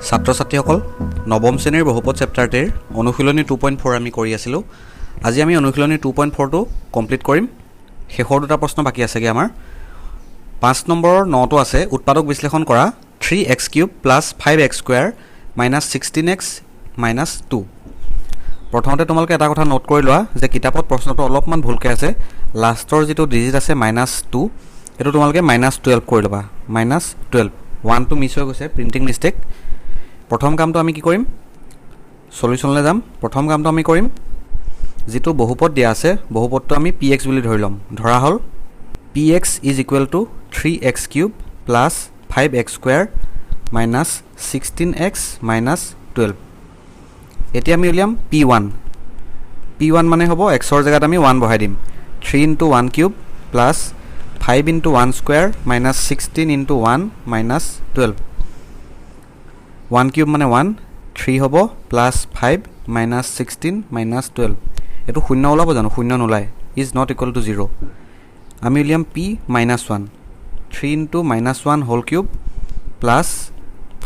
ছাত্ৰ ছাত্ৰীসকল নৱম শ্ৰেণীৰ বহুপদ চেপ্টাৰটিৰ অনুশীলনী 2.4 আমি কৰি আছিলোঁ। আজি আমি অনুশীলনী 2.4টো কমপ্লিট কৰিম। শেষৰ দুটা প্ৰশ্ন বাকি আছেগে আমাৰ। 5 নম্বৰৰ 9টো আছে উৎপাদক বিশ্লেষণ কৰা 3x³ + 5x² - 16x - 2। প্ৰথমতে তোমালোকে এটা কথা নোট কৰি লোৱা যে কিতাপত প্ৰশ্নটো অলপমান ভুলকৈ আছে। লাষ্টৰ যিটো ডিজিট আছে -2 এইটো তোমালোকে -12 কৰি ল'বা। -12 1টো মিছ হৈ গৈছে, প্ৰিণ্টিং মিষ্টেক। প্ৰথম কামটো আমি কি কৰিম, সলিউশনলৈ যাম। প্ৰথম কামটো আমি কৰিম, যিটো বহুপদ দিয়া আছে বহুপদটো আমি px বুলি ধৰি ল'ম। ধৰা হ'ল px = 3x³ + 5x² - 16x - 12। এতিয়া আমি উলিয়াম p1 মানে হ'ব xৰ জেগাত আমি 1 বহাই দিম। 3 × 1³ + 5 × 1² - 16 × 1 - 12। 1³ মানে 1, 3 হ'ব + 5 - 16 - 12। এইটো শূন্য ওলাব জানো? শূন্য নোলায়, ইজ নট ইকুৱেল টু 0। আমি উলিয়াম p - 1 3 × -1³ +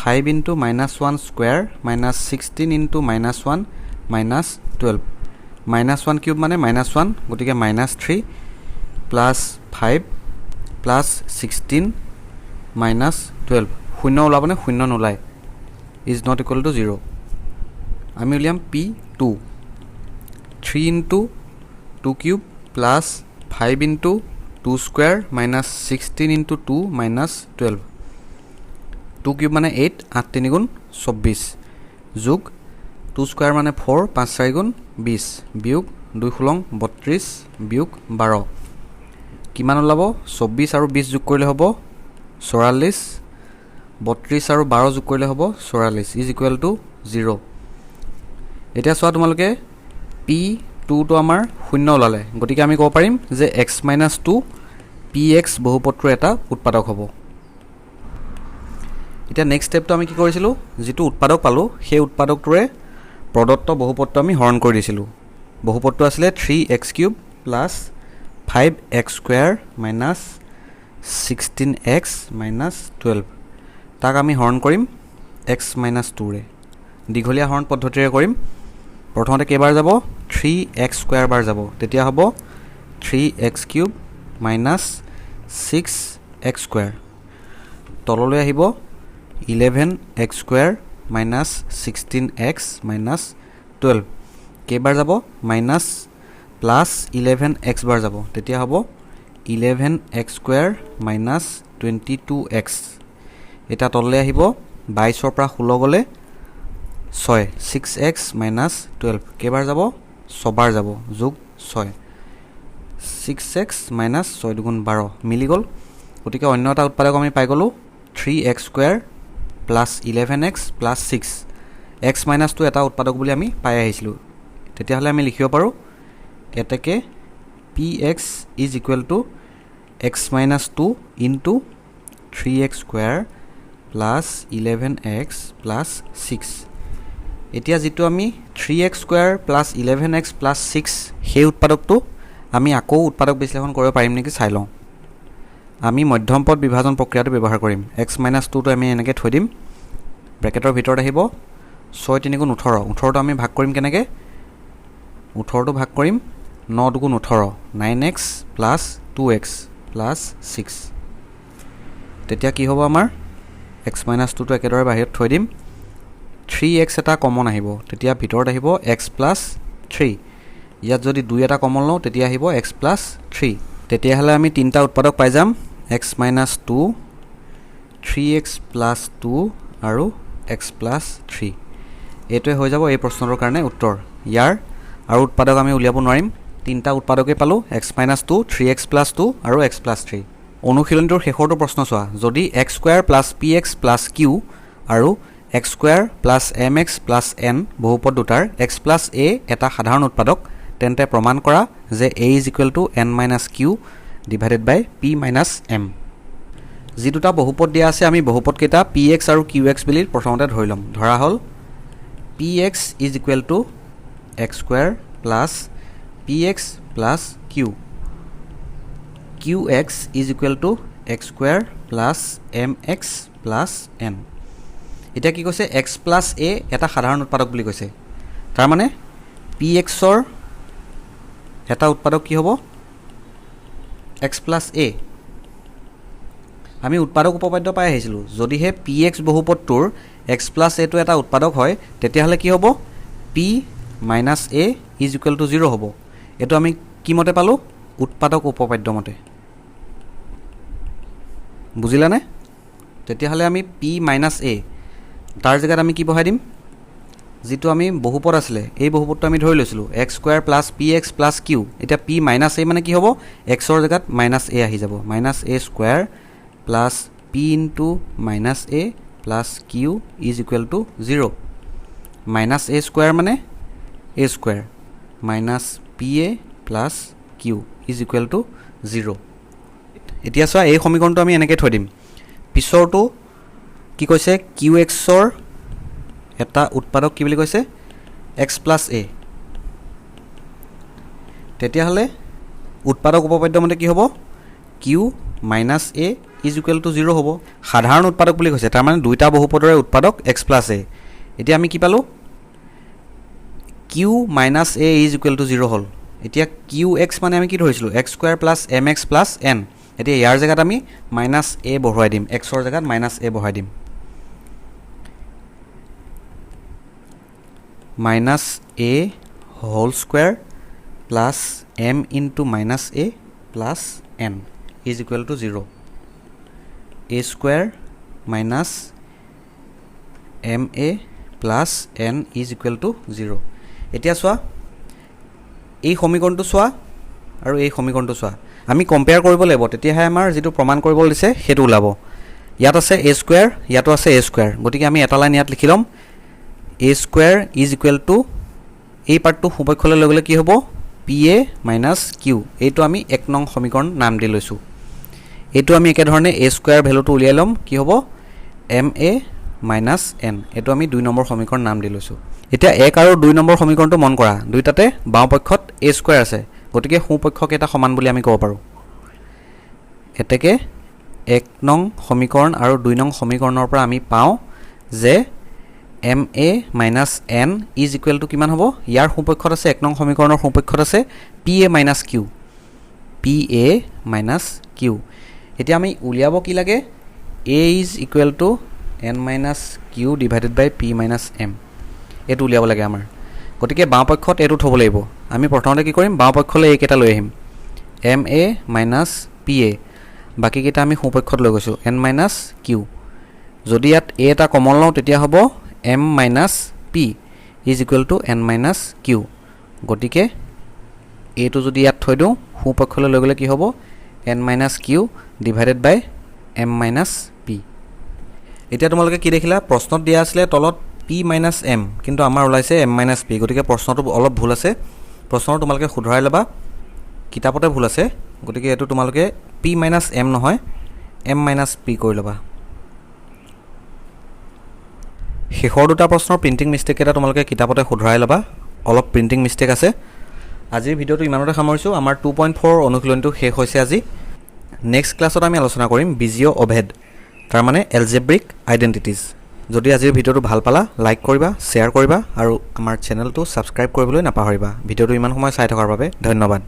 5 × -1² - 16 × -1 - 12। -1³ মানে -1, গতিকে -3 + 5 + 16 - 12। শূন্য ওলাবনে? শূন্য নোলায়, ইজ নট ইকুৱেল টু 0। আমি উলিয়াম p2 3 × 2³ + 5 × 2² - 16 × 2 - 12। 2³ মানে 8, 8 × 3 = 24 যোগ 2² মানে 4, 5 × 4 = 20 বিয়োগ 2 × 16 = 32 বিয়োগ 12। কিমান ওলাব? 24 আৰু 20 যোগ কৰিলে হ'ব 44, 32 আৰু 12 যোগ কৰিলে হ'ব 44, ইজ ইকুৱেল টু 0। এতিয়া চোৱা তোমালোকে p2টো আমাৰ শূন্য ওলালে, গতিকে আমি ক'ব পাৰিম যে x - 2 px বহুপদটোৰ এটা উৎপাদক হ'ব। এতিয়া নেক্সট ষ্টেপটো আমি কি কৰিছিলোঁ, যিটো উৎপাদক পালোঁ সেই উৎপাদকটোৰে প্ৰদত্ত বহুপদটো আমি হৰণ কৰি দিছিলোঁ। বহুপদটো আছিলে 3x³ + 5x² - 16x - 12। তাক আমি হৰণ কৰিম x - 2ৰে। দীঘলীয়া হৰণ পদ্ধতিৰে কৰিম। প্ৰথমতে কেইবাৰ যাব? 3x² বাৰ যাব, তেতিয়া হ'ব 3x³ - 6x²। তললৈ আহিব 11x² - 16x - 12। কেইবাৰ যাব? +11x বাৰ যাব, তেতিয়া হ'ব 11x² - 22x। এতিয়া তললৈ আহিব 22ৰ পৰা 16 গ'লে 6, 6x - 12। কেইবাৰ যাব? 6 বাৰ যাব, যোগ 6, 6x - 6 × 2 = 12 মিলি গ'ল। গতিকে অন্য এটা উৎপাদক আমি পাই গ'লোঁ 3x² + 11x + 6। x - 2 এটা উৎপাদক বুলি আমি পাই আহিছিলোঁ। তেতিয়াহ'লে আমি লিখিব পাৰোঁ এতেকে px = x - 2 × 3x² + 11x + 6। এতিয়া যিটো আমি 3x² + 11x + 6 সেই উৎপাদকটো আমি আকৌ উৎপাদক বিশ্লেষণ কৰিব পাৰিম নেকি চাই লওঁ। আমি মধ্যম পদ বিভাজন প্ৰক্ৰিয়াটো ব্যৱহাৰ কৰিম। x - 2টো আমি এনেকৈ থৈ দিম, ব্ৰেকেটৰ ভিতৰত আহিব 6 × 3 = 18। 18টো আমি ভাগ কৰিম কেনেকৈ? 18টো ভাগ কৰিম 9 × 2 = 18, 9x + 2x + 6। তেতিয়া কি হ'ব আমাৰ? x - 2টো একেদৰে বাহিৰত থৈ দিম, 3x এটা কমন আহিব, তেতিয়া ভিতৰত আহিব x + 3। ইয়াত যদি 2 এটা কমন লওঁ তেতিয়া আহিব x + 3। তেতিয়াহ'লে আমি তিনিটা উৎপাদক পাই যাম, x - 2, 3x + 2 আৰু x + 3। এইটোৱে হৈ যাব এই প্ৰশ্নটোৰ কাৰণে উত্তৰ। ইয়াৰ আৰু উৎপাদক আমি উলিয়াব নোৱাৰিম, তিনিটা উৎপাদকেই পালোঁ, x - 2, 3x + 2 আৰু x + 3। অনুশীলনটোৰ শেষৰটো প্ৰশ্ন চোৱা, যদি x² + px + q আৰু x² + mx + n বহুপদ দুটাৰ x + a এটা সাধাৰণ উৎপাদক, তেন্তে প্ৰমাণ কৰা যে a = n - q / p - m। যি দুটা বহুপদ দিয়া আছে আমি বহুপদকেইটা px আৰু qx বুলি প্ৰথমতে ধৰি ল'ম। ধৰা হ'ল px = x² + px + q, qx = x² + mx + n। এতিয়া কি কৈছে x প্লাছ a এটা সাধাৰণ উৎপাদক বুলি কৈছে তাৰ মানে px ৰ এটা উৎপাদক কি হ'ব x প্লাছ a আমি উৎপাদক উপপাদ্য পাই আহিছিলোঁ যদিহে px বহুপদটোৰ x প্লাছ a টো এটা উৎপাদক হয় তেতিয়াহ'লে কি হ'ব p minus a is equal to 0 হ'ব এইটো আমি কি মতে পালোঁ উৎপাদক উপপাদ্য মতে বুজিলানে তেতিয়াহ'লে আমি p মাইনাছ a তাৰ জেগাত আমি কি বহাই দিম যেটো আমি বহুপদ আছিলে এই বহুপদটো আমি ধৰি লৈছিলোঁ x square plus px plus q এটা p মাইনাছ a মানে কি হ'ব x ৰ জেগাত মাইনাছ a আহি যাব minus a square plus p into minus a plus q is equal to 0 minus a square মানে a square minus pa plus q is equal to 0 এতিয়া চোৱা এই সমীকৰণটো আমি এনেকৈ থৈ দিম পিছৰটো কি কৈছে qx ৰ এটা উৎপাদক কি বুলি কৈছে x প্লাছ a তেতিয়াহ'লে উৎপাদক উপপাদ্য মতে কি হ'ব q minus a is equal to 0 হ'ব সাধাৰণ উৎপাদক বুলি কৈছে তাৰ মানে দুইটা বহুপদৰে উৎপাদক x প্লাছ a এতিয়া আমি কি পালোঁ q minus a is equal to 0 হ'ল এতিয়া qx মানে আমি কি ধৰিছিলোঁ x square plus mx plus n এতিয়া ইয়াৰ জেগাত আমি মাইনাছ a বঢ়াই দিম x ৰ জেগাত মাইনাছ a বঢ়াই দিম minus a whole square plus m into minus a plus n is equal to 0 a square minus ma plus n is equal to 0 এতিয়া চোৱা এই সমীকৰণটো চোৱা আৰু এই সমীকৰণটো চোৱা আমি কম্পেয়াৰ কৰিব লাগিব তেতিয়াহে আমাৰ যেটো প্ৰমাণ কৰিব দিছে হেতু ওলাব ইয়াত আছে a square ইয়াতো আছে a square গতিকে আমি এটা লাইন ইয়াত লিখি লম a square is equal to এই পাৰ্টটো সুপক্ষলৈ লৈ গলে কি হ'ব pa minus q এইটো আমি এক নং সমীকৰণ নাম দি লৈছো এইটো আমি একে ধৰণে a square ভ্যালুটো উলিয়াই লম কি হ'ব ma minus n এইটো আমি 2 নম্বৰ সমীকৰণ নাম দি লৈছো এতিয়া 1 আৰু 2 নম্বৰ সমীকৰণটো মন কৰা দুইটাতে বাওঁপক্ষত a square আছে গতিকে সোঁপক্ষক এটা সমান বুলি আমি ক'ব পাৰো এতেকে 1 নং সমীকৰণ আৰু 2 নং সমীকৰণৰ পৰা আমি পাওঁ যে ma minus n is equal to কিমান হ'ব ইয়াৰ সোঁপক্ষত আছে 1 নং সমীকৰণৰ সোঁপক্ষত আছে pa minus q এতিয়া আমি উলিয়াব কি লাগে a is equal to n minus q divided by p minus m এটো উলিয়াব লাগে আমাৰ গতিকে বাওঁপক্ষত এটো থব লাগিব আমি প্ৰথমতে কি কৰিম বাওঁপক্ষলৈ এই কেটা লৈ আহিম ma minus pa বাকি কেটা আমি সোঁপক্ষত লৈ গৈছো n minus q যদি ইয়াত a এটা কমন লওঁ তেতিয়া হ'ব m minus p is equal to n minus q গতিকে a টো যদি ইয়াত থৈ দিওঁ সোঁপক্ষলৈ লৈ গলে কি হ'ব n minus q divided by m minus p এতিয়া তোমালোকে কি দেখিলা প্ৰশ্নত দিয়া আছিল তলত p minus m কিন্তু আমাৰ ওলাইছে m minus p গতিকে প্ৰশ্নটো অলপ ভুল আছে প্ৰশ্নটো তোমালোকে শুধৰাই লবা কিতাপতে ভুল আছে গতিকে এটো তোমালোকে p minus m নহয় m minus p কৰি লবা শেষৰ দুটা প্ৰশ্নৰ প্ৰিন্টিং মিস্টেক এটা তোমালোকে কিতাপতে শুধৰাই লবা অলপ প্ৰিন্টিং মিস্টেক আছে আজিৰ ভিডিওটো ইমানতে সামৰিছো আমাৰ 2.4 অনুশীলনটো শেষ হৈছে আজি নেক্সট ক্লাছত আমি আলোচনা কৰিম বিজীয় অভেদ তাৰ মানে এলজেব্ৰিক আইডেন্টিটিজ যদি আজিৰ ভিডিওটো ভাল পালা লাইক কৰিবা শেয়াৰ কৰিবা আৰু আমাৰ চেনেলটো সাবস্ক্ৰাইব কৰিবলৈ নাপাহৰিবা ভিডিওটো ইমান সময় চাই থকাৰ বাবে ধন্যবাদ